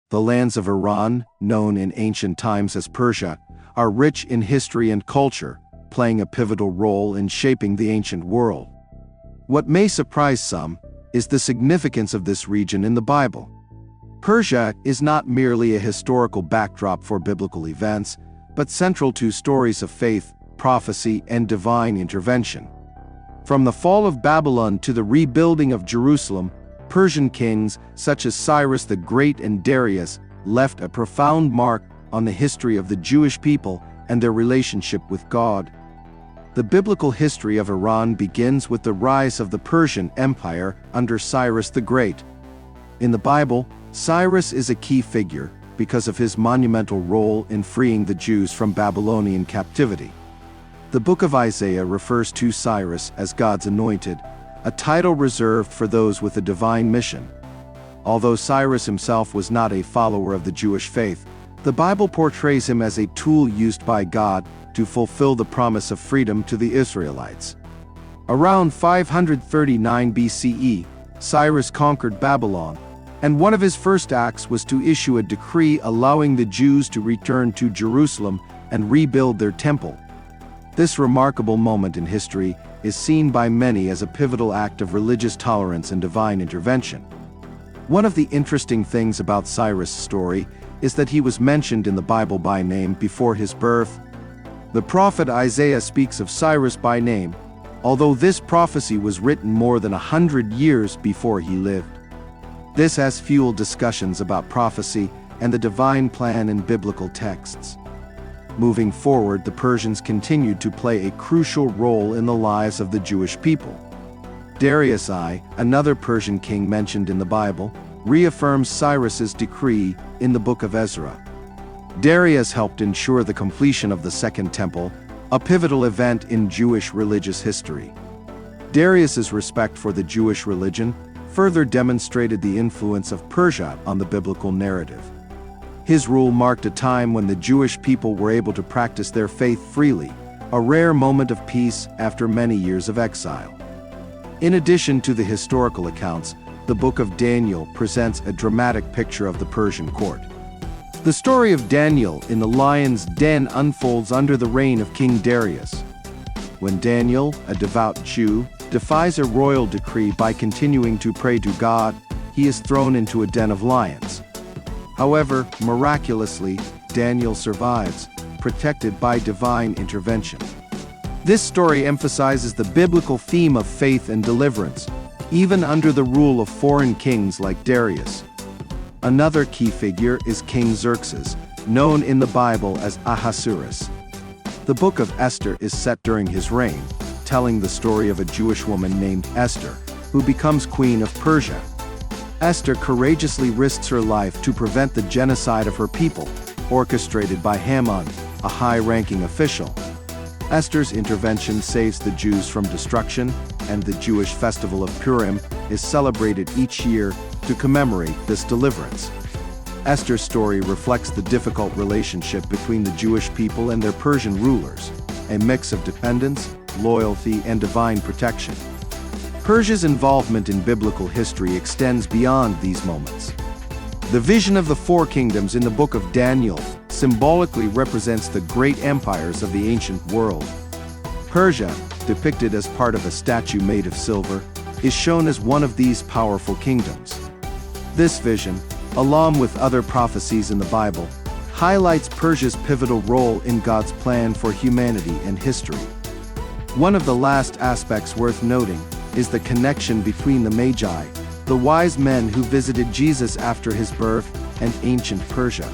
The lands of Iran, known in ancient times as Persia, are rich in history and culture, playing a pivotal role in shaping the ancient world. What may surprise some is the significance of this region in the Bible. Persia is not merely a historical backdrop for biblical events, but central to stories of faith, prophecy, and divine intervention. From the fall of Babylon to the rebuilding of Jerusalem, Persian kings such as Cyrus the Great and Darius left a profound mark on the history of the Jewish people and their relationship with God. The biblical history of Iran begins with the rise of the Persian Empire under Cyrus the Great. In the Bible, Cyrus is a key figure because of his monumental role in freeing the Jews from Babylonian captivity. The book of Isaiah refers to Cyrus as God's anointed, a title reserved for those with a divine mission. Although Cyrus himself was not a follower of the Jewish faith, the Bible portrays him as a tool used by God to fulfill the promise of freedom to the Israelites. Around 539 BCE, Cyrus conquered Babylon, and one of his first acts was to issue a decree allowing the Jews to return to Jerusalem and rebuild their temple. This remarkable moment in history is seen by many as a pivotal act of religious tolerance and divine intervention. One of the interesting things about Cyrus' story is that he was mentioned in the Bible by name before his birth. The prophet Isaiah speaks of Cyrus by name, although this prophecy was written more than 100 years before he lived. This has fueled discussions about prophecy and the divine plan in biblical texts. Moving forward, the Persians continued to play a crucial role in the lives of the Jewish people. Darius I, another Persian king mentioned in the Bible, reaffirms Cyrus's decree in the book of Ezra. Darius helped ensure the completion of the Second Temple, a pivotal event in Jewish religious history. Darius's respect for the Jewish religion further demonstrated the influence of Persia on the biblical narrative. His rule marked a time when the Jewish people were able to practice their faith freely, a rare moment of peace after many years of exile. In addition to the historical accounts, the book of Daniel presents a dramatic picture of the Persian court. The story of Daniel in the lion's den unfolds under the reign of King Darius. When Daniel, a devout Jew, defies a royal decree by continuing to pray to God, he is thrown into a den of lions. However, miraculously, Daniel survives, protected by divine intervention. This story emphasizes the biblical theme of faith and deliverance, even under the rule of foreign kings like Darius. Another key figure is King Xerxes, known in the Bible as Ahasuerus. The book of Esther is set during his reign, telling the story of a Jewish woman named Esther, who becomes queen of Persia. Esther courageously risks her life to prevent the genocide of her people, orchestrated by Haman, a high-ranking official. Esther's intervention saves the Jews from destruction, and the Jewish festival of Purim is celebrated each year to commemorate this deliverance. Esther's story reflects the difficult relationship between the Jewish people and their Persian rulers, a mix of dependence, loyalty, and divine protection. Persia's involvement in biblical history extends beyond these moments. The vision of the four kingdoms in the book of Daniel symbolically represents the great empires of the ancient world. Persia, depicted as part of a statue made of silver, is shown as one of these powerful kingdoms. This vision, along with other prophecies in the Bible, highlights Persia's pivotal role in God's plan for humanity and history. One of the last aspects worth noting is the connection between the Magi, the wise men who visited Jesus after his birth, and ancient Persia.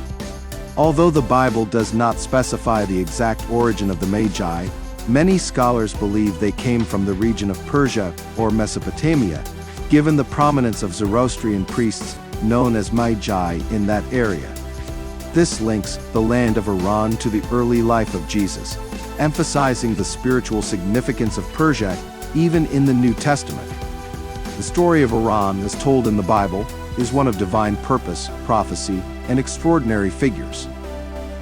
Although the Bible does not specify the exact origin of the Magi, many scholars believe they came from the region of Persia or Mesopotamia, given the prominence of Zoroastrian priests known as Magi in that area. This links the land of Iran to the early life of Jesus, emphasizing the spiritual significance of Persia even in the New Testament. The story of Iran, as told in the Bible, is one of divine purpose, prophecy, and extraordinary figures.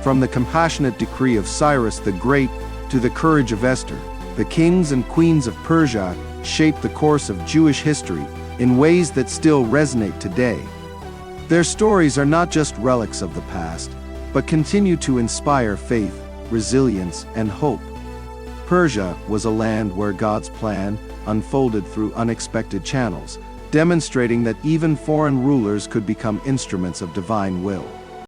From the compassionate decree of Cyrus the Great to the courage of Esther, the kings and queens of Persia shaped the course of Jewish history in ways that still resonate today. Their stories are not just relics of the past, but continue to inspire faith, resilience, and hope. Persia was a land where God's plan unfolded through unexpected channels, demonstrating that even foreign rulers could become instruments of divine will.